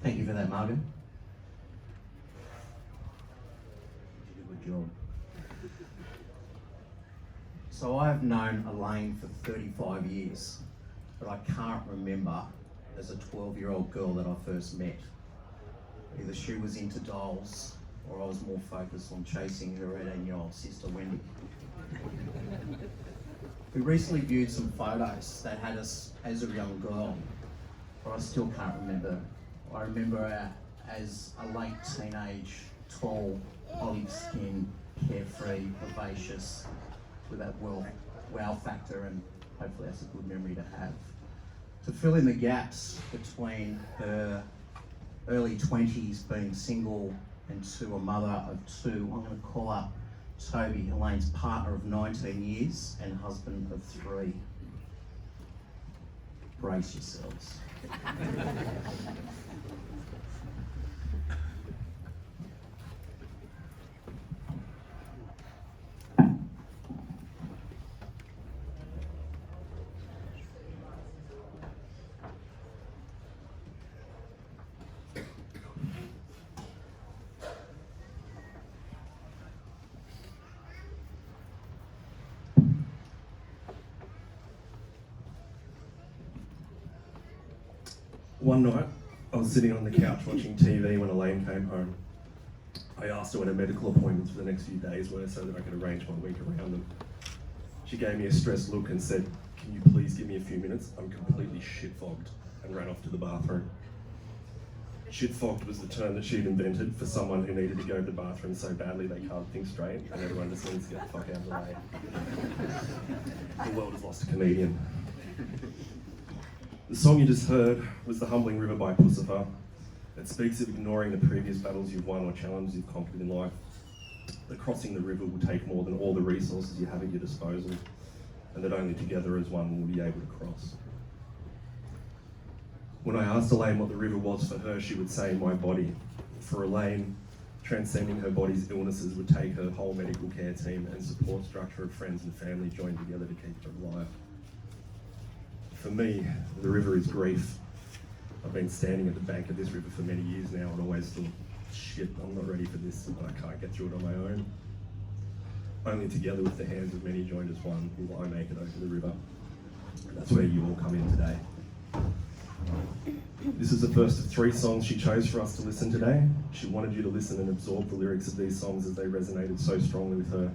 Thank you for that, Marvin. You did a good job. So I've known Elaine for 35 years, but I can't remember as a 12-year-old girl that I first met. Either she was into dolls or I was more focused on chasing her 18-year-old sister, Wendy. We recently viewed some photos that had us as a young girl, but I still can't remember. I remember her as a late teenage, tall, olive skin, carefree, vivacious, with that wow factor, and hopefully that's a good memory to have. To fill in the gaps between her early 20s being single and to a mother of two, I'm going to call up Toby, Elaine's partner of 19 years and husband of 3. Brace yourselves. One night, I was sitting on the couch watching TV when Elaine came home. I asked her when her medical appointments for the next few days were so that I could arrange my week around them. She gave me a stressed look and said, "Can you please give me a few minutes? I'm completely shit-fogged," and ran off to the bathroom. Shit-fogged was the term that she'd invented for someone who needed to go to the bathroom so badly they can't think straight and everyone just needs to get the fuck out of the way. The world has lost a comedian. The song you just heard was The Humbling River by Pussifer. It speaks of ignoring the previous battles you've won or challenges you've conquered in life. That crossing the river will take more than all the resources you have at your disposal, and that only together as one will be able to cross. When I asked Elaine what the river was for her, she would say, "My body." For Elaine, transcending her body's illnesses would take her whole medical care team and support structure of friends and family joined together to keep her alive. For me, the river is grief. I've been standing at the bank of this river for many years now and always thought, shit, I'm not ready for this, and I can't get through it on my own. Only together with the hands of many joined as one will I make it over the river. And that's where you all come in today. This is the first of 3 songs she chose for us to listen today. She wanted you to listen and absorb the lyrics of these songs as they resonated so strongly with her.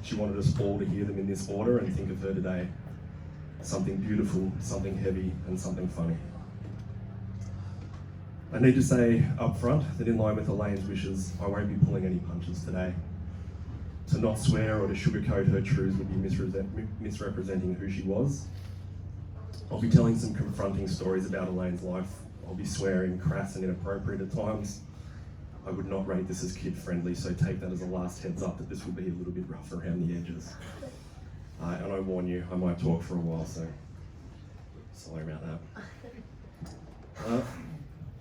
She wanted us all to hear them in this order and think of her today. Something beautiful, something heavy, and something funny. I need to say up front that in line with Elaine's wishes, I won't be pulling any punches today. To not swear or to sugarcoat her truths would be misrepresenting who she was. I'll be telling some confronting stories about Elaine's life. I'll be swearing crass and inappropriate at times. I would not rate this as kid-friendly, so take that as a last heads up that this will be a little bit rough around the edges. And I warn you, I might talk for a while, so sorry about that.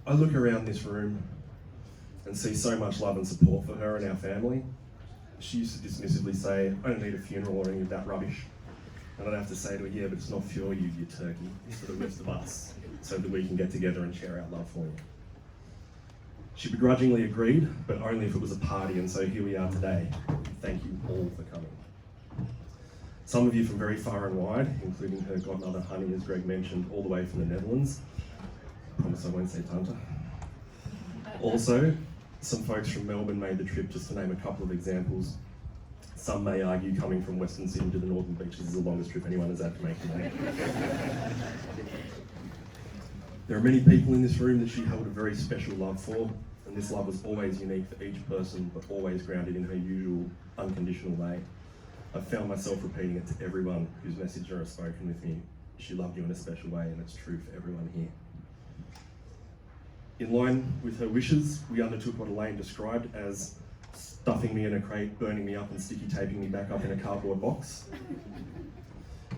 I look around this room and see so much love and support for her and our family. She used to dismissively say, "I don't need a funeral or any of that rubbish." And I'd have to say to her, "Yeah, but it's not for you, you turkey. It's for the rest of us, so that we can get together and share our love for you." She begrudgingly agreed, but only if it was a party, and so here we are today. Thank you all for coming. Some of you from very far and wide, including her godmother Honey, as Greg mentioned, all the way from the Netherlands. I promise I won't say Tanta. Also, some folks from Melbourne made the trip, just to name a couple of examples. Some may argue coming from Western Sydney to the Northern Beaches is the longest trip anyone has had to make today. There are many people in this room that she held a very special love for, and this love was always unique for each person, but always grounded in her usual unconditional way. I've found myself repeating it to everyone whose message has spoken with me. She loved you in a special way, and it's true for everyone here. In line with her wishes, we undertook what Elaine described as stuffing me in a crate, burning me up and sticky taping me back up in a cardboard box.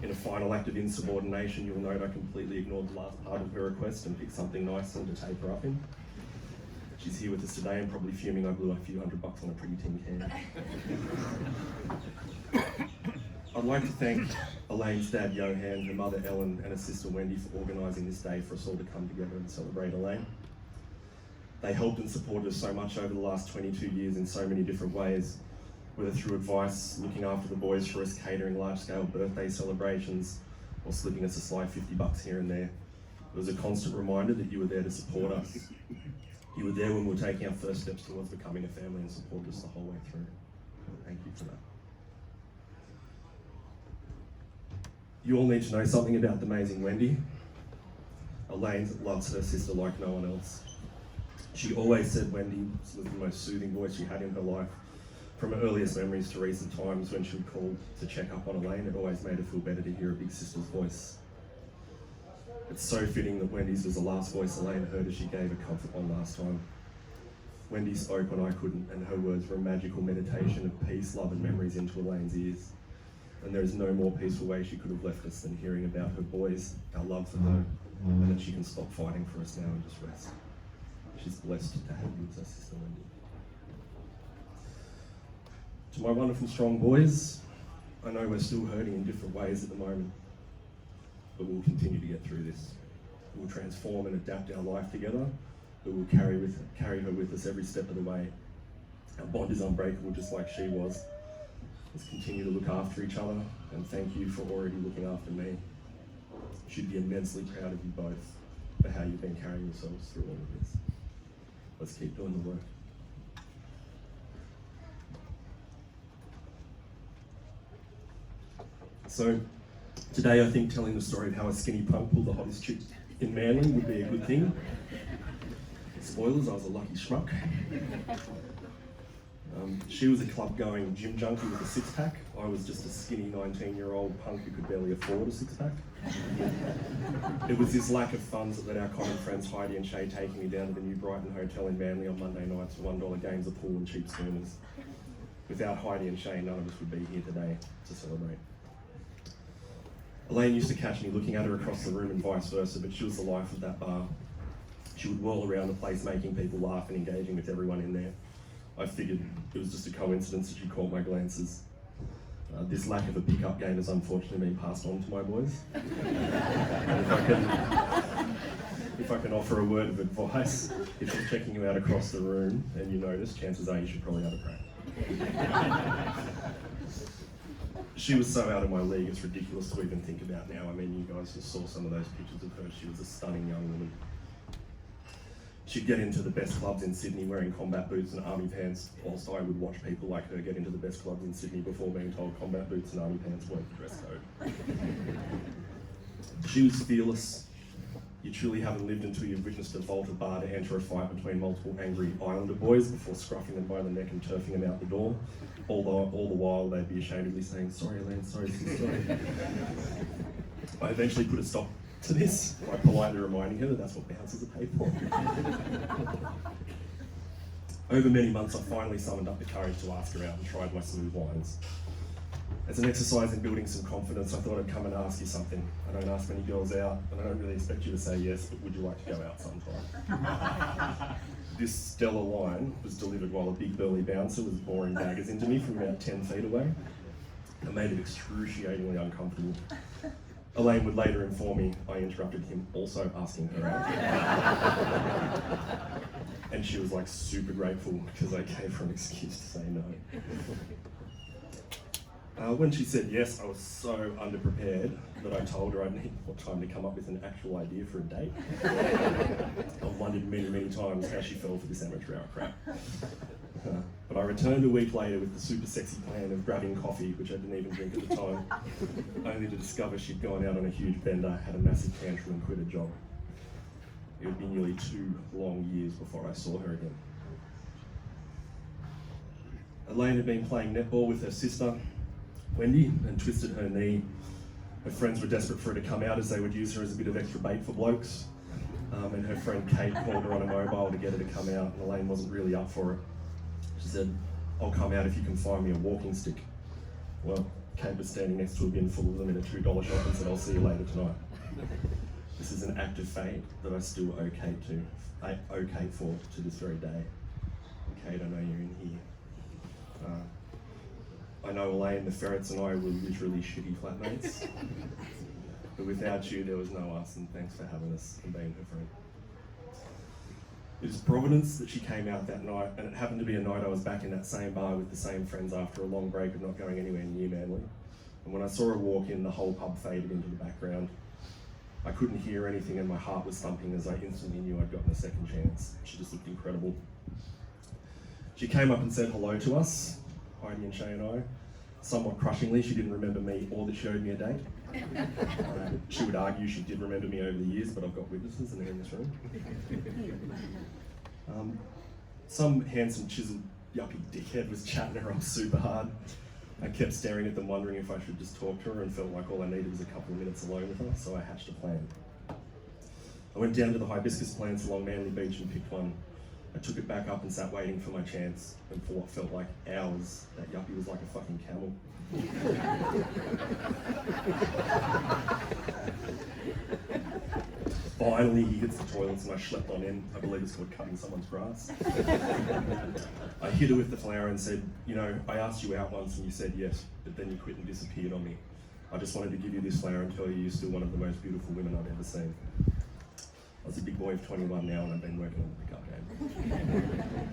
In a final act of insubordination, you'll note I completely ignored the last part of her request and picked something nicer to tape her up in. She's here with us today and probably fuming I blew a few $100 on a pretty tin can. I'd like to thank Elaine's dad Johan, her mother Ellen, and her sister Wendy for organising this day for us all to come together and celebrate Elaine. They helped and supported us so much over the last 22 years in so many different ways, whether through advice, looking after the boys for us, catering large-scale birthday celebrations, or slipping us a sly $50 here and there. It was a constant reminder that you were there to support us. You were there when we were taking our first steps towards becoming a family and supported us the whole way through. Thank you for that. You all need to know something about the amazing Wendy. Elaine loves her sister like no one else. She always said Wendy was the most soothing voice she had in her life. From her earliest memories to recent times when she would call to check up on Elaine, it always made her feel better to hear her big sister's voice. It's so fitting that Wendy's was the last voice Elaine heard as she gave a comfort one last time. Wendy spoke when I couldn't, and her words were a magical meditation of peace, love and memories into Elaine's ears. And there is no more peaceful way she could have left us than hearing about her boys, our love for her, and that she can stop fighting for us now and just rest. She's blessed to have you as our sister Wendy. To my wonderful strong boys, I know we're still hurting in different ways at the moment, but we'll continue to get through this. We'll transform and adapt our life together, but we'll carry her with us every step of the way. Our bond is unbreakable, just like she was. Let's continue to look after each other, and thank you for already looking after me. You should be immensely proud of you both for how you've been carrying yourselves through all of this. Let's keep doing the work. So today I think telling the story of how a skinny punk pulled the hottest chick in Manly would be a good thing. Spoilers, I was a lucky schmuck. She was a club-going gym junkie with a six-pack. I was just a skinny 19-year-old punk who could barely afford a six-pack. It was this lack of funds that let our common friends Heidi and Shay taking me down to the New Brighton Hotel in Manly on Monday nights for $1 games of pool and cheap schooners. Without Heidi and Shay, none of us would be here today to celebrate. Elaine used to catch me looking at her across the room and vice versa, but she was the life of that bar. She would whirl around the place making people laugh and engaging with everyone in there. I figured it was just a coincidence that she caught my glances. This lack of a pickup game has unfortunately been passed on to my boys. If I can offer a word of advice, if she's checking you out across the room and you notice, chances are you should probably have a crack. She was so out of my league, it's ridiculous to even think about now. I mean, you guys just saw some of those pictures of her. She was a stunning young woman. She'd get into the best clubs in Sydney wearing combat boots and army pants, whilst I would watch people like her get into the best clubs in Sydney before being told combat boots and army pants weren't the dress code. She was fearless. You truly haven't lived until you've witnessed a vaulted bar to enter a fight between multiple angry Islander boys before scruffing them by the neck and turfing them out the door. All the while they'd be ashamedly saying, "Sorry, Elaine, sorry, sis, sorry." I eventually put a stop to this by politely reminding her that that's what bouncers are paid for. Over many months, I finally summoned up the courage to ask her out and tried my smooth lines. As an exercise in building some confidence, I thought I'd come and ask you something. I don't ask many girls out, and I don't really expect you to say yes, but would you like to go out sometime? This stellar line was delivered while a big burly bouncer was boring daggers into me from about 10 feet away. It made it excruciatingly uncomfortable. Elaine would later inform me I interrupted him also asking her out. And she was like super grateful because I gave her an excuse to say no. When she said yes, I was so underprepared that I told her I'd need more time to come up with an actual idea for a date. I've wondered many, many times how she fell for this amateur hour crap. But I returned a week later with the super sexy plan of grabbing coffee, which I didn't even drink at the time, only to discover she'd gone out on a huge bender, had a massive tantrum and quit her job. It would be nearly 2 long years before I saw her again. Elaine had been playing netball with her sister, Wendy, and twisted her knee. Her friends were desperate for her to come out as they would use her as a bit of extra bait for blokes. And her friend Kate called her on a mobile to get her to come out, and Elaine wasn't really up for it. She said, "I'll come out if you can find me a walking stick." Well, Kate was standing next to a bin full of them in a $2 shop and said, "I'll see you later tonight." This is an act of fate that I still owe Kate for to this very day. Kate, I know you're in here. I know Elaine, the ferrets, and I were literally shitty flatmates. But without you, there was no us, and thanks for having us and being her friend. It's providence that she came out that night, and it happened to be a night I was back in that same bar with the same friends after a long break of not going anywhere near Manly. And when I saw her walk in, the whole pub faded into the background. I couldn't hear anything and my heart was thumping as I instantly knew I'd gotten a second chance. She just looked incredible. She came up and said hello to us, Heidi and Shay and I. Somewhat crushingly, she didn't remember me or that she owed me a date. She would argue she did remember me over the years, but I've got witnesses and they're in this room. Some handsome, chiseled, yuppie dickhead was chatting her up super hard. I kept staring at them, wondering if I should just talk to her, and felt like all I needed was a couple of minutes alone with her, so I hatched a plan. I went down to the hibiscus plants along Manly Beach and picked one. I took it back up and sat waiting for my chance, and for what felt like hours, that yuppie was like a fucking camel. Finally, he hits the toilets and I schlepped on in. I believe it's called cutting someone's grass. I hit her with the flower and said, you know, I asked you out once and you said yes, but then you quit and disappeared on me. I just wanted to give you this flower and tell you you're still one of the most beautiful women I've ever seen. I was a big boy of 21 now and I've been working on the pickup game.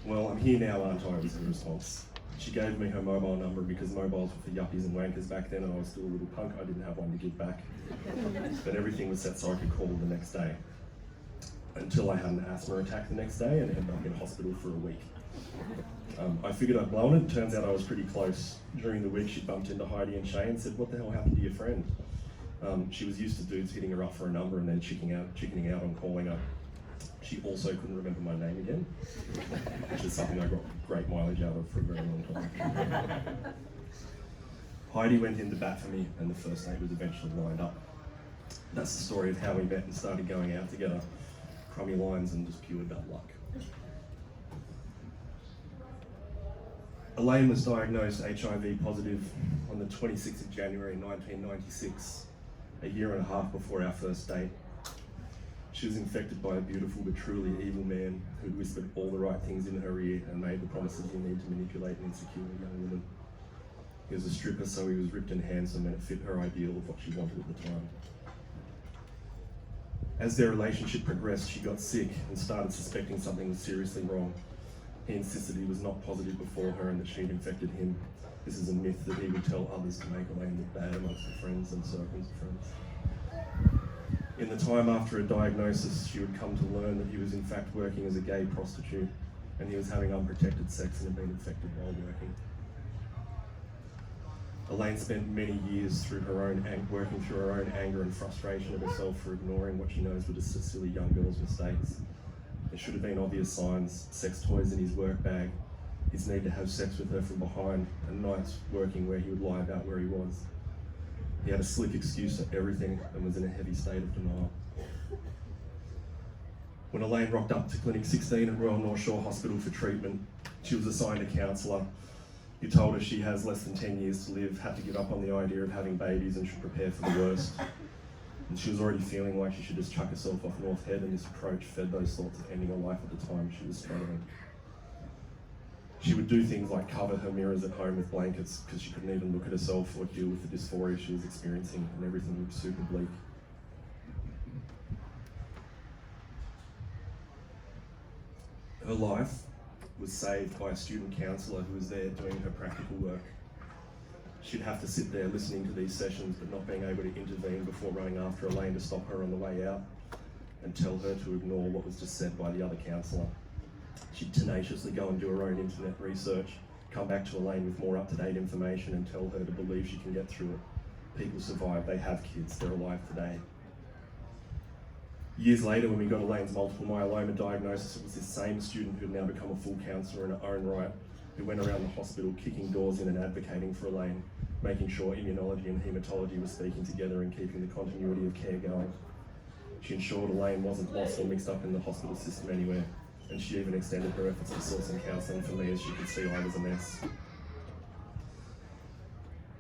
Well, I'm here now, aren't I, was her response. She gave me her mobile number because mobiles were for yuppies and wankers back then and I was still a little punk. I didn't have one to give back. But everything was set so I could call the next day. Until I had an asthma attack the next day and ended up in hospital for a week. I figured I'd blown it. Turns out I was pretty close. During the week she bumped into Heidi and Shay and said, what the hell happened to your friend? She was used to dudes hitting her up for a number and then chickening out on calling her. She also couldn't remember my name again, which is something I got great mileage out of for a very long time. Heidi went in to bat for me and the first date was eventually lined up. That's the story of how we met and started going out together. Crummy lines and just pure bad luck. Elaine was diagnosed HIV positive on the 26th of January 1996, a year and a half before our first date. She was infected by a beautiful but truly evil man who'd whispered all the right things in her ear and made the promises you need to manipulate an insecure young woman. He was a stripper, so he was ripped and handsome, and it fit her ideal of what she wanted at the time. As their relationship progressed, she got sick and started suspecting something was seriously wrong. He insisted he was not positive before her and that she'd infected him. This is a myth that he would tell others to make Elaine look bad amongst her friends and circles of friends. In the time after a diagnosis, she would come to learn that he was in fact working as a gay prostitute and he was having unprotected sex and had been infected while working. Elaine spent many years working through her own anger and frustration of herself for ignoring what she knows were just a silly young girl's mistakes. There should have been obvious signs: sex toys in his work bag, his need to have sex with her from behind, and nights working where he would lie about where he was. He had a slick excuse for everything and was in a heavy state of denial. When Elaine rocked up to Clinic 16 at Royal North Shore Hospital for treatment, she was assigned a counsellor who told her she has less than 10 years to live, had to give up on the idea of having babies and should prepare for the worst. And she was already feeling like she should just chuck herself off North Head, and this approach fed those thoughts of ending her life at the time she was struggling. She would do things like cover her mirrors at home with blankets because she couldn't even look at herself or deal with the dysphoria she was experiencing, and everything looked super bleak. Her life was saved by a student counsellor who was there doing her practical work. She'd have to sit there listening to these sessions but not being able to intervene before running after Elaine to stop her on the way out and tell her to ignore what was just said by the other counsellor. She'd tenaciously go and do her own internet research, come back to Elaine with more up-to-date information and tell her to believe she can get through it. People survive, they have kids, they're alive today. Years later, when we got Elaine's multiple myeloma diagnosis, it was this same student who had now become a full counsellor in her own right, who went around the hospital kicking doors in and advocating for Elaine, making sure immunology and haematology were speaking together and keeping the continuity of care going. She ensured Elaine wasn't lost or mixed up in the hospital system anywhere, and she even extended her efforts to source some counselling for me as she could see I was a mess.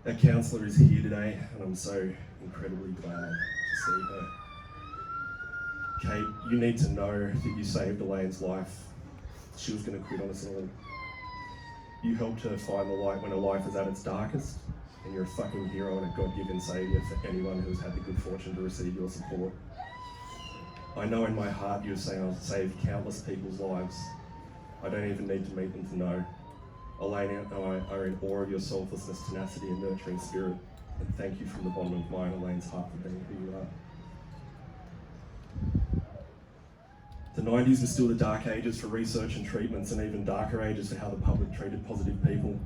That counsellor is here today, and I'm so incredibly glad to see her. Kate, you need to know that you saved Elaine's life. She was going to quit on us all. You helped her find the light when her life was at its darkest, and you're a fucking hero and a God-given saviour for anyone who's had the good fortune to receive your support. I know in my heart you're saying I've saved countless people's lives. I don't even need to meet them to know. Elaine and I are in awe of your selflessness, tenacity and nurturing spirit. And thank you from the bottom of mine, Elaine's heart, for being who you are. The 90s were still the dark ages for research and treatments, and even darker ages for how the public treated positive people.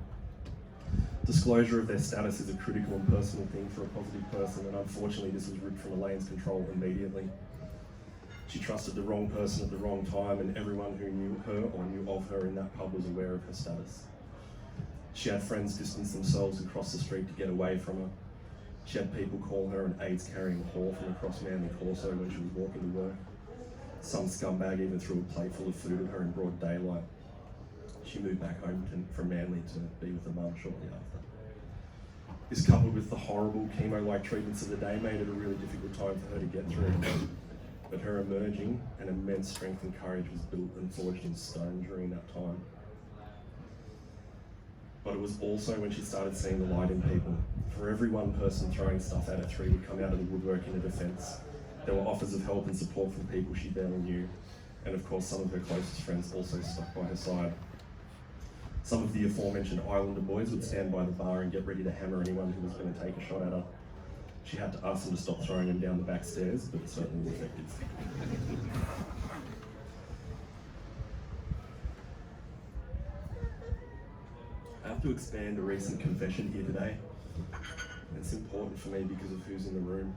Disclosure of their status is a critical and personal thing for a positive person, and unfortunately this was ripped from Elaine's control immediately. She trusted the wrong person at the wrong time, and everyone who knew her or knew of her in that pub was aware of her status. She had friends distance themselves across the street to get away from her. She had people call her an AIDS-carrying whore from across Manly Corso when she was walking to work. Some scumbag even threw a plate full of food at her in broad daylight. She moved back home from Manly to be with her mum shortly after. This, coupled with the horrible chemo-like treatments of the day, made it a really difficult time for her to get through. But her emerging and immense strength and courage was built and forged in stone during that time. But it was also when she started seeing the light in people. For every one person throwing stuff at her, three would come out of the woodwork in her defence. There were offers of help and support from people she barely knew. And of course, some of her closest friends also stuck by her side. Some of the aforementioned Islander boys would stand by the bar and get ready to hammer anyone who was going to take a shot at her. She had to ask them to stop throwing them down the back stairs, but it certainly was effective. I have to expand a recent confession here today. It's important for me because of who's in the room.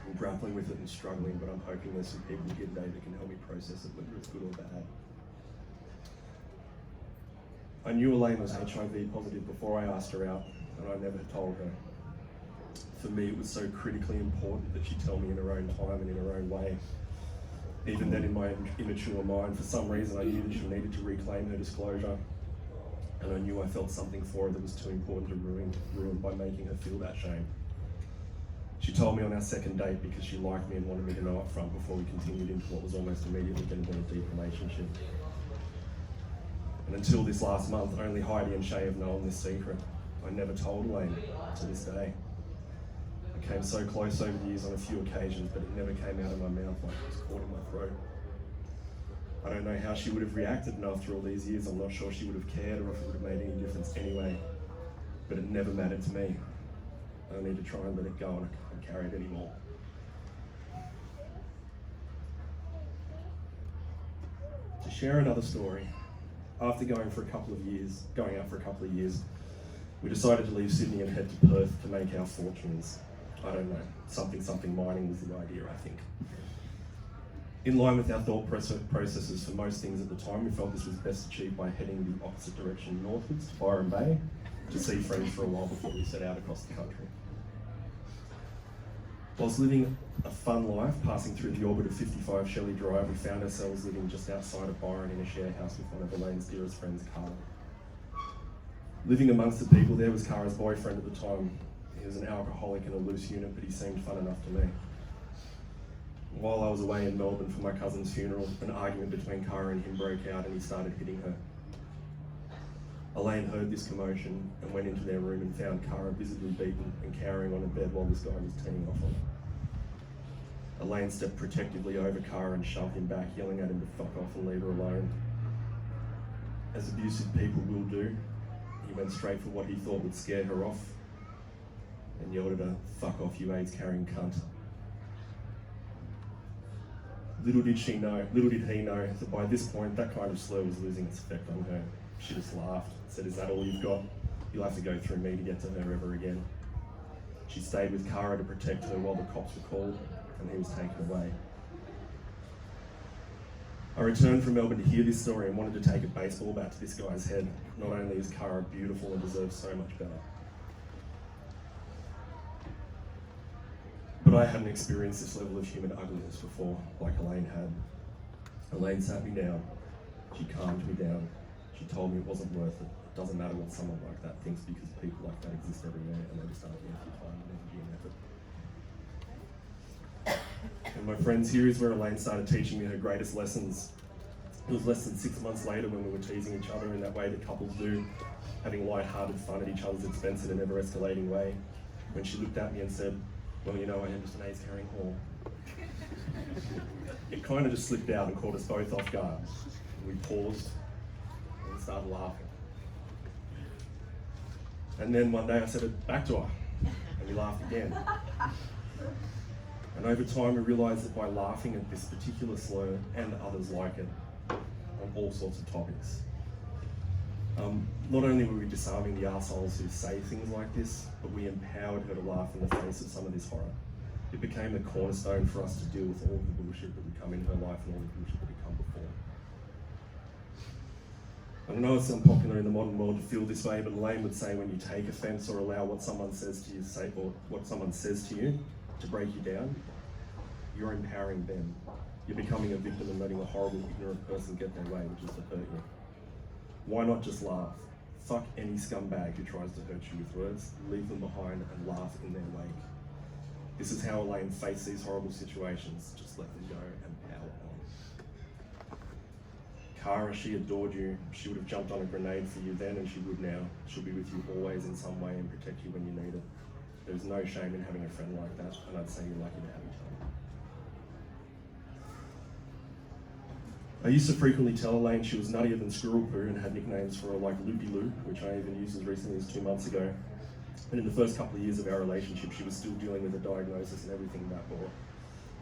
I'm grappling with it and struggling, but I'm hoping there's some people here today that can help me process it, whether it's good or bad. I knew Elaine was HIV positive before I asked her out, and I never told her. For me, it was so critically important that she tell me in her own time and in her own way. Even then, in my immature mind, for some reason, I knew that she needed to reclaim her disclosure, and I knew I felt something for her that was too important to ruin by making her feel that shame. She told me on our second date because she liked me and wanted me to know up front before we continued into what was almost immediately going to be a deep relationship. And until this last month, only Heidi and Shay have known this secret. I never told Elaine to this day. I came so close over the years on a few occasions, but it never came out of my mouth like it was caught in my throat. I don't know how she would have reacted, and after all these years, I'm not sure she would have cared or if it would have made any difference anyway. But it never mattered to me. I need to try and let it go, and I can't carry it anymore. To share another story, after going out for a couple of years, we decided to leave Sydney and head to Perth to make our fortunes. I don't know, something mining was the idea, I think. In line with our thought processes for most things at the time, we felt this was best achieved by heading the opposite direction northwards to Byron Bay to see friends for a while before we set out across the country. Whilst living a fun life, passing through the orbit of 55 Shelley Drive, we found ourselves living just outside of Byron in a share house with one of Elaine's dearest friends, Cara. Living amongst the people there was Cara's boyfriend at the time. He was an alcoholic and a loose unit, but he seemed fun enough to me. While I was away in Melbourne for my cousin's funeral, an argument between Cara and him broke out and he started hitting her. Elaine heard this commotion and went into their room and found Cara visibly beaten and cowering on a bed while this guy was teeing off on her. Elaine stepped protectively over Cara and shoved him back, yelling at him to fuck off and leave her alone. As abusive people will do, he went straight for what he thought would scare her off and yelled at her, "Fuck off, you AIDS-carrying cunt." Little did he know that by this point that kind of slur was losing its effect on her. She just laughed, said, "Is that all you've got? You'll have to go through me to get to her ever again." She stayed with Cara to protect her while the cops were called and he was taken away. I returned from Melbourne to hear this story and wanted to take a baseball bat to this guy's head. Not only is Cara beautiful and deserves so much better, but I hadn't experienced this level of human ugliness before, like Elaine had. Elaine sat me down. She calmed me down. She told me it wasn't worth it. It doesn't matter what someone like that thinks because people like that exist everywhere and they just aren't worth your time and energy and effort. And my friends, here is where Elaine started teaching me her greatest lessons. It was less than 6 months later when we were teasing each other in that way that couples do, having light-hearted fun at each other's expense in a never-escalating way, when she looked at me and said, "Well, you know, I am just an AIDS-carrying whore." It kind of just slipped out and caught us both off guard. We paused and started laughing. And then one day I said it back to her, and we laughed again. And over time we realised that by laughing at this particular slur and others like it, on all sorts of topics, not only were we disarming the arseholes who say things like this, but we empowered her to laugh in the face of some of this horror. It became the cornerstone for us to deal with all of the bullshit that would come into her life and all the bullshit that had come before. I know it's unpopular in the modern world to feel this way, but Elaine would say when you take offence or allow what someone says to you, to break you down, you're empowering them. You're becoming a victim and letting a horrible, ignorant person get their way, which is to hurt you. Why not just laugh? Fuck any scumbag who tries to hurt you with words, leave them behind and laugh in their wake. This is how Elaine faced these horrible situations. Just let them go and power on. Cara, she adored you. She would have jumped on a grenade for you then, and she would now. She'll be with you always in some way and protect you when you need it. There's no shame in having a friend like that, and I'd say you're lucky to have each other. I used to frequently tell Elaine she was nuttier than squirrel poo and had nicknames for her like Loopy Loo, which I even used as recently as 2 months ago. And in the first couple of years of our relationship, she was still dealing with a diagnosis and everything that brought.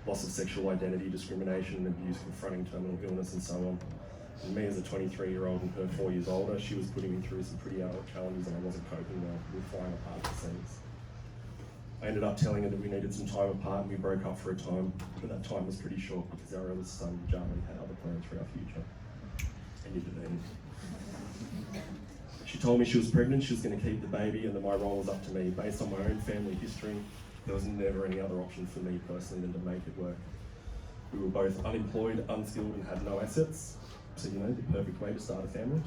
Loss of sexual identity, discrimination and abuse, confronting terminal illness and so on. And me as a 23-year-old and her 4 years older, she was putting me through some pretty adult challenges and I wasn't coping well. We were flying apart at the seams. I ended up telling her that we needed some time apart and we broke up for a time, but that time was pretty short because our eldest son, Charlie, had other plans for our future. And you did. She told me she was pregnant, she was going to keep the baby, and that my role was up to me. Based on my own family history, there was never any other option for me personally than to make it work. We were both unemployed, unskilled, and had no assets. So, you know, the perfect way to start a family.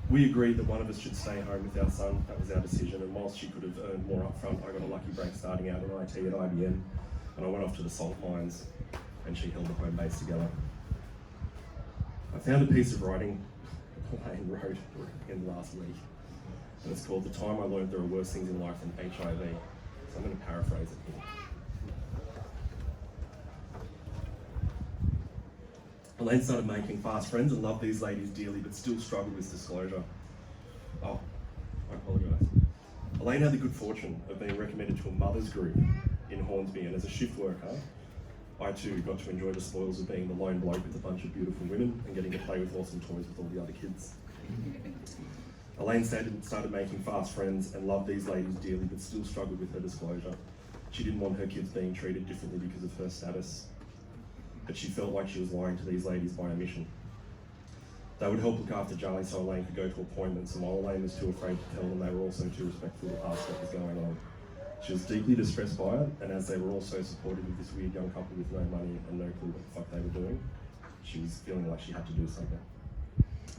We agreed that one of us should stay home with our son. That was our decision. And whilst she could have earned more upfront, I got a lucky break starting out in IT at IBM. And I went off to the salt mines, and she held the home base together. I found a piece of writing Elaine wrote in last week, and it's called "The Time I Learned There Are Worse Things in Life Than HIV." So I'm going to paraphrase it here. Elaine started making fast friends and loved these ladies dearly, but still struggled with disclosure. Oh, I apologise. Elaine had the good fortune of being recommended to a mother's group in Hornsby, and as a shift worker, I too got to enjoy the spoils of being the lone bloke with a bunch of beautiful women and getting to play with awesome toys with all the other kids. Elaine started making fast friends and loved these ladies dearly, but still struggled with her disclosure. She didn't want her kids being treated differently because of her status, but she felt like she was lying to these ladies by omission. They would help look after Charlie so Elaine could go to appointments, and while Elaine was too afraid to tell them, they were also too respectful to ask what was going on. She was deeply distressed by it, and as they were also supportive of this weird young couple with no money and no clue what the fuck they were doing, she was feeling like she had to do something.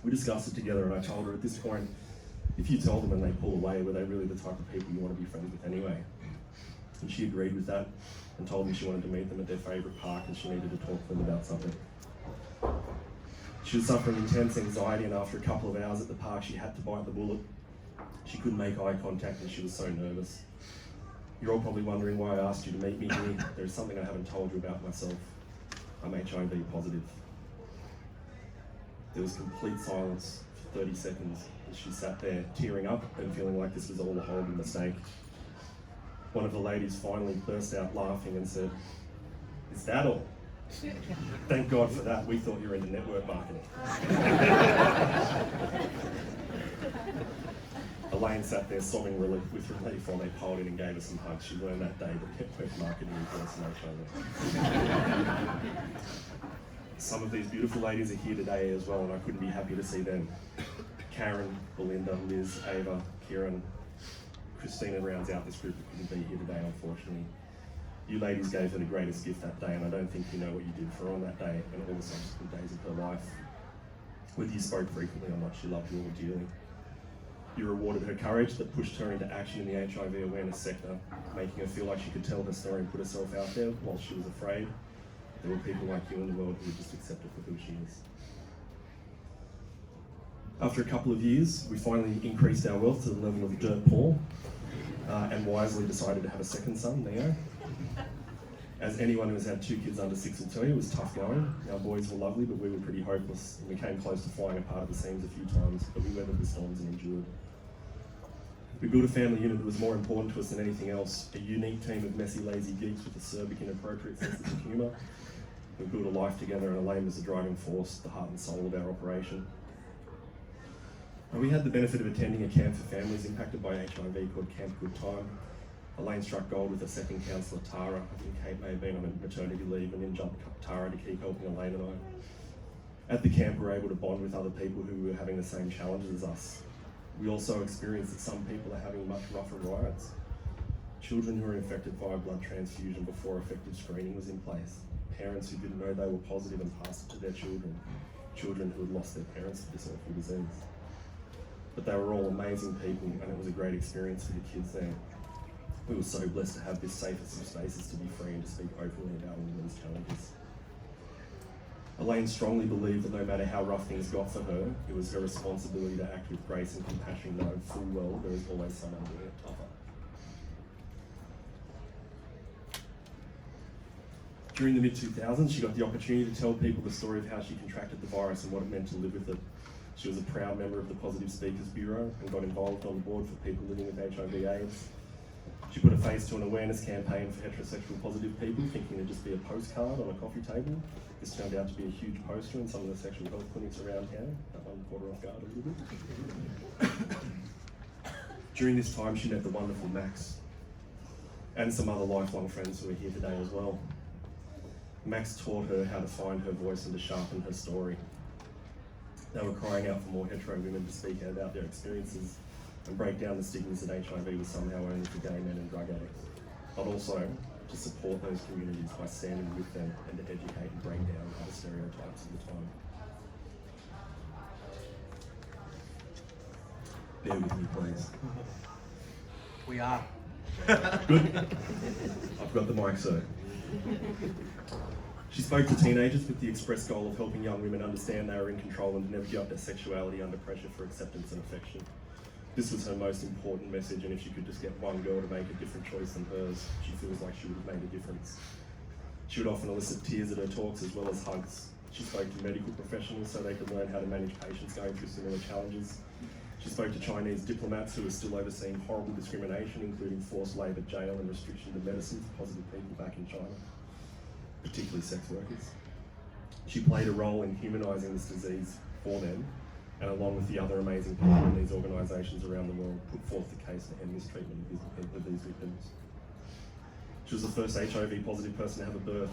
We discussed it together, and I told her at this point, if you tell them and they pull away, were they really the type of people you want to be friends with anyway? And she agreed with that and told me she wanted to meet them at their favourite park and she needed to talk to them about something. She was suffering intense anxiety, and after a couple of hours at the park, she had to bite the bullet. She couldn't make eye contact and she was so nervous. You're all probably wondering why I asked you to meet me here. There's something I haven't told you about myself. I'm HIV positive. There was complete silence for 30 seconds as she sat there tearing up and feeling like this was all a horrible mistake. One of the ladies finally burst out laughing and said, "Is that all? Thank God for that. We thought you were into network marketing." Elaine sat there sobbing with relief while they piled in and gave her some hugs. She learned that day that network marketing is worse than HIV. Some of these beautiful ladies are here today as well, and I couldn't be happier to see them. Karen, Belinda, Liz, Ava, Kieran, Christina rounds out this group that couldn't be here today, unfortunately. You ladies gave her the greatest gift that day, and I don't think you know what you did for her on that day and all the subsequent days of her life. Whether you spoke frequently or not, she loved you all dearly. You rewarded her courage that pushed her into action in the HIV awareness sector, making her feel like she could tell her story and put herself out there while she was afraid. There were people like you in the world who would just accept her for who she is. After a couple of years, we finally increased our wealth to the level of dirt poor and wisely decided to have a second son, Neo. As anyone who has had 2 kids under 6 will tell you, it was tough going. Our boys were lovely, but we were pretty hopeless, and we came close to flying apart at the seams a few times, but we weathered the storms and endured. We built a family unit that was more important to us than anything else, a unique team of messy, lazy geeks with acerbic, inappropriate senses of humour. We built a life together, and Elaine was the driving force, the heart and soul of our operation. And we had the benefit of attending a camp for families impacted by HIV called Camp Good Time. Elaine struck gold with her second counsellor, Tara. I think Kate may have been on a maternity leave, and in jumped Tara to keep helping Elaine and I. At the camp, we were able to bond with other people who were having the same challenges as us. We also experienced that some people are having much rougher rides. Children who were infected by a blood transfusion before effective screening was in place. Parents who didn't know they were positive and passed it to their children. Children who had lost their parents to this awful disease. But they were all amazing people, and it was a great experience for the kids there. We were so blessed to have this safest of spaces to be free and to speak openly about women's challenges. Elaine strongly believed that no matter how rough things got for her, it was her responsibility to act with grace and compassion, knowing full well there is always someone doing it tougher. During the mid-2000s, she got the opportunity to tell people the story of how she contracted the virus and what it meant to live with it. She was a proud member of the Positive Speakers Bureau and got involved on the board for people living with HIV/AIDS. She put a face to an awareness campaign for heterosexual positive people, thinking it'd just be a postcard on a coffee table. This turned out to be a huge poster in some of the sexual health clinics around town. That one caught her off guard a little bit. During this time, she met the wonderful Max and some other lifelong friends who are here today as well. Max taught her how to find her voice and to sharpen her story. They were crying out for more hetero women to speak out about their experiences and break down the stigmas that HIV was somehow only for gay men and drug addicts, but also to support those communities by standing with them and to educate and break down other stereotypes of the time. Bear with me, please. We are. Good. I've got the mic, sir. She spoke to teenagers with the express goal of helping young women understand they were in control and to never give up their sexuality under pressure for acceptance and affection. This was her most important message, and if she could just get one girl to make a different choice than hers, she feels like she would have made a difference. She would often elicit tears at her talks as well as hugs. She spoke to medical professionals so they could learn how to manage patients going through similar challenges. She spoke to Chinese diplomats who were still overseeing horrible discrimination, including forced labour, jail and restriction to medicine for positive people back in China, particularly sex workers. She played a role in humanising this disease for them, and along with the other amazing people in these organisations around the world, put forth the case to end mistreatment of these victims. She was the first HIV positive person to have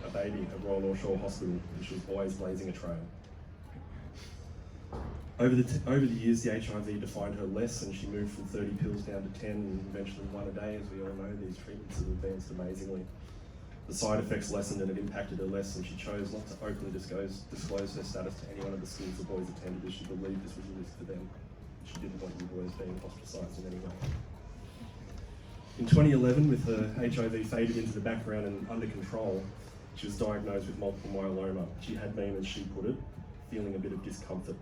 a baby at Royal North Shore Hospital, and she was always blazing a trail. Over the years, the HIV defined her less, and she moved from 30 pills down to 10 and eventually 1 a day. As we all know, these treatments have advanced amazingly. The side effects lessened and it impacted her less, and she chose not to openly disclose her status to anyone at the schools the boys attended, as she believed this was a risk for them. She didn't want you boys being ostracised in any way. In 2011, with her HIV faded into the background and under control, she was diagnosed with multiple myeloma. She had been, as she put it, feeling a bit of discomfort,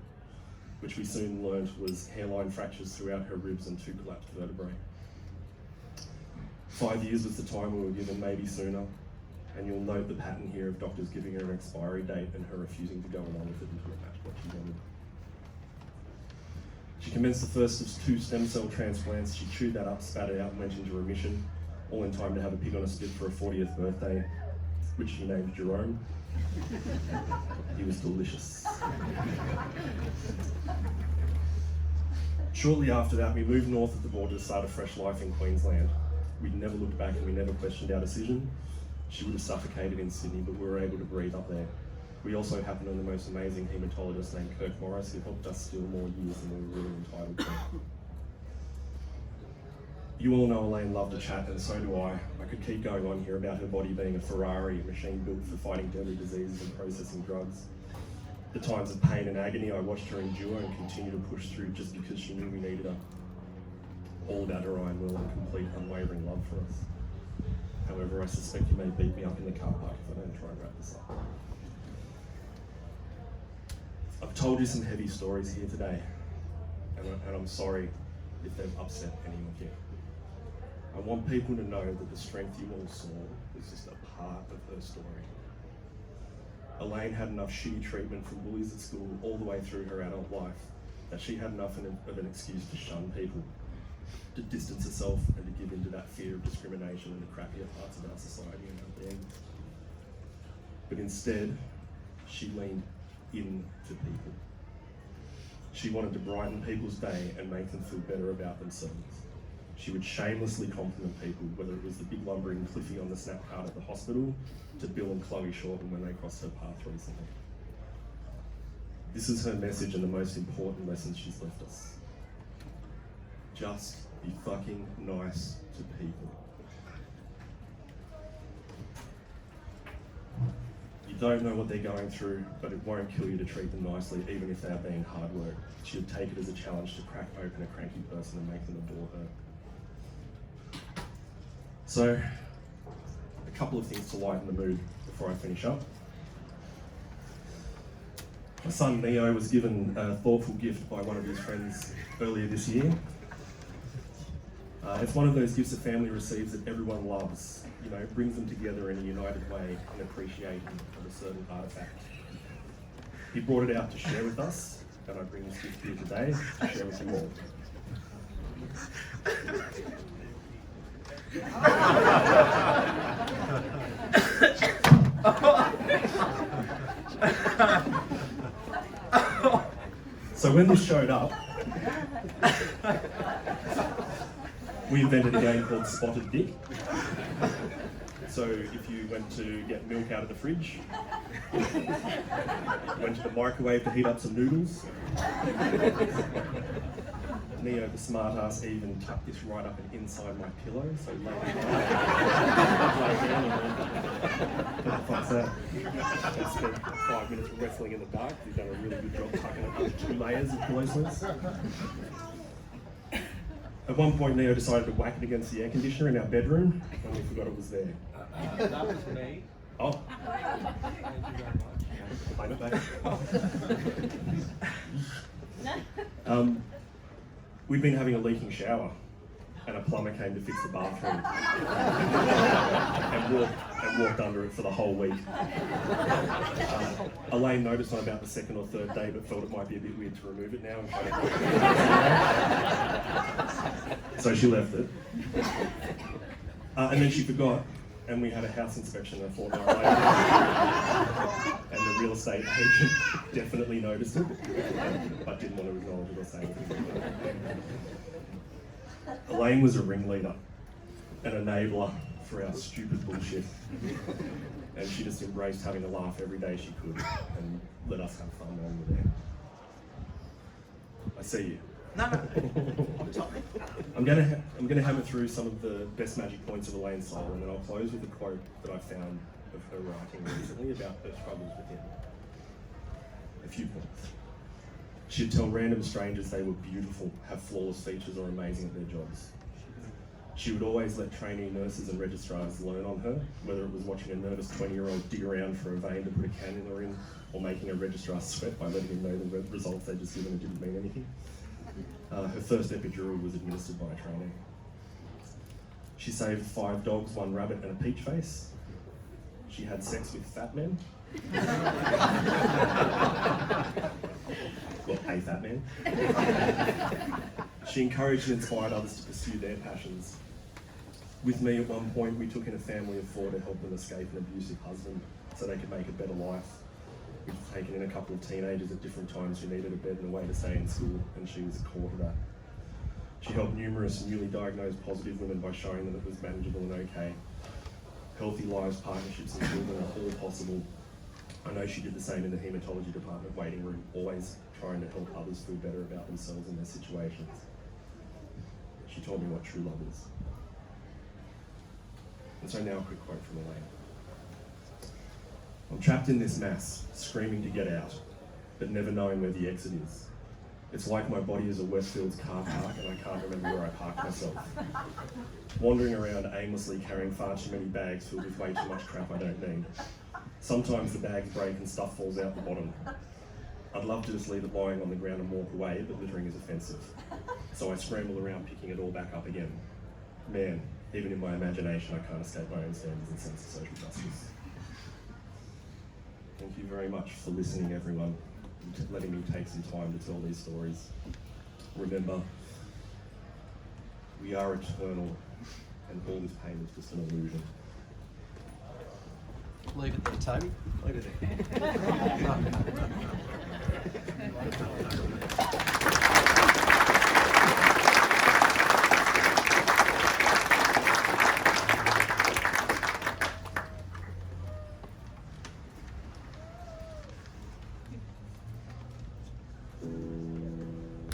which we soon learned was hairline fractures throughout her ribs and 2 collapsed vertebrae. 5 years was the time we were given, maybe sooner. And you'll note the pattern here of doctors giving her an expiry date and her refusing to go along with it until it matched what she wanted. She commenced the first of 2 stem cell transplants. She chewed that up, spat it out and went into remission, all in time to have a pig on a spit for her 40th birthday, which she named Jerome. He was delicious. Shortly after that, we moved north of the border to start a fresh life in Queensland. We never looked back and we never questioned our decision. She would have suffocated in Sydney, but we were able to breathe up there. We also happened on the most amazing haematologist named Kirk Morris, who helped us steal more years than we were really entitled to. You all know Elaine loved to chat, and so do I. I could keep going on here about her body being a Ferrari, a machine built for fighting deadly diseases and processing drugs. The times of pain and agony I watched her endure and continue to push through just because she knew we needed her. All about her iron will and complete unwavering love for us. However, I suspect you may beat me up in the car park if I don't try and wrap this up. I've told you some heavy stories here today, and I'm sorry if they've upset any of you. I want people to know that the strength you all saw was just a part of her story. Elaine had enough shitty treatment from bullies at school all the way through her adult life that she had enough of an excuse to shun people, to distance herself and to give in to that fear of discrimination and the crappier parts of our society and our being. But instead, she leaned into people. She wanted to brighten people's day and make them feel better about themselves. She would shamelessly compliment people, whether it was the big lumbering Cliffy on the snap cart at the hospital, to Bill and Chloe Shorten when they crossed her path recently. This is her message and the most important lesson she's left us. Just be fucking nice to people. You don't know what they're going through, but it won't kill you to treat them nicely, even if they are being hard work. She would take it as a challenge to crack open a cranky person and make them adore her. So, a couple of things to lighten the mood before I finish up. My son Neo was given a thoughtful gift by one of his friends earlier this year. It's one of those gifts a family receives that everyone loves, you know, brings them together in a united way in appreciation of a certain artifact. He brought it out to share with us, and I bring this gift here today to share with you all. So when this showed up, we invented a game called Spotted Dick. So if you went to get milk out of the fridge, went to the microwave to heat up some noodles, Neo, the smart ass, even tucked this right up and inside my pillow, so lay down. What the fuck's that? I spent 5 minutes wrestling in the dark. He's done a really good job tucking it under 2 layers of pillow slits. At one point, Neo decided to whack it against the air conditioner in our bedroom, and we forgot it was there. That was me. Oh. Thank you very much. Blame it back. We've been having a leaking shower, and a plumber came to fix the bathroom and walked under it for the whole week. Elaine noticed on about the 2nd or 3rd day, but felt it might be a bit weird to remove it now. So she left it. And then she forgot, and we had a house inspection a fortnight later. And the real estate agent definitely noticed it, but didn't want to acknowledge it or say anything. Elaine was a ringleader, an enabler for our stupid bullshit. And she just embraced having a laugh every day she could and let us have fun while we were there. I see you. No. I'm gonna hammer through some of the best magic points of Elaine's soul, and then I'll close with a quote that I found of her writing recently about her struggles with him. A few points. She'd tell random strangers they were beautiful, have flawless features, or amazing at their jobs. She would always let trainee nurses and registrars learn on her, whether it was watching a nervous 20-year-old dig around for a vein to put a cannula in, or making a registrar sweat by letting him know the results they'd just given didn't mean anything. Her first epidural was administered by a trainee. She saved 5 dogs, 1 rabbit, and a peach face. She had sex with fat men. Well, a fat man. She encouraged and inspired others to pursue their passions. With me, at one point, we took in a family of 4 to help them escape an abusive husband so they could make a better life. We've taken in a couple of teenagers at different times who needed a bed and a way to stay in school, and she was core to that. She helped numerous newly diagnosed positive women by showing them it was manageable and okay. Healthy lives, partnerships and children are all possible. I know she did the same in the haematology department waiting room, always trying to help others feel better about themselves and their situations. She told me what true love is. And so now a quick quote from Elaine. I'm trapped in this mass, screaming to get out, but never knowing where the exit is. It's like my body is a Westfields car park and I can't remember where I parked myself. Wandering around aimlessly carrying far too many bags filled with way too much crap I don't need. Sometimes the bags break and stuff falls out the bottom. I'd love to just leave it lying on the ground and walk away, but littering is offensive. So I scramble around picking it all back up again. Man, Even in my imagination, I can't escape my own standards and sense of social justice. Thank you very much for listening, everyone, and letting me take some time to tell these stories. Remember, we are eternal, and all this pain is just an illusion. Leave it there, Toby. Leave it there.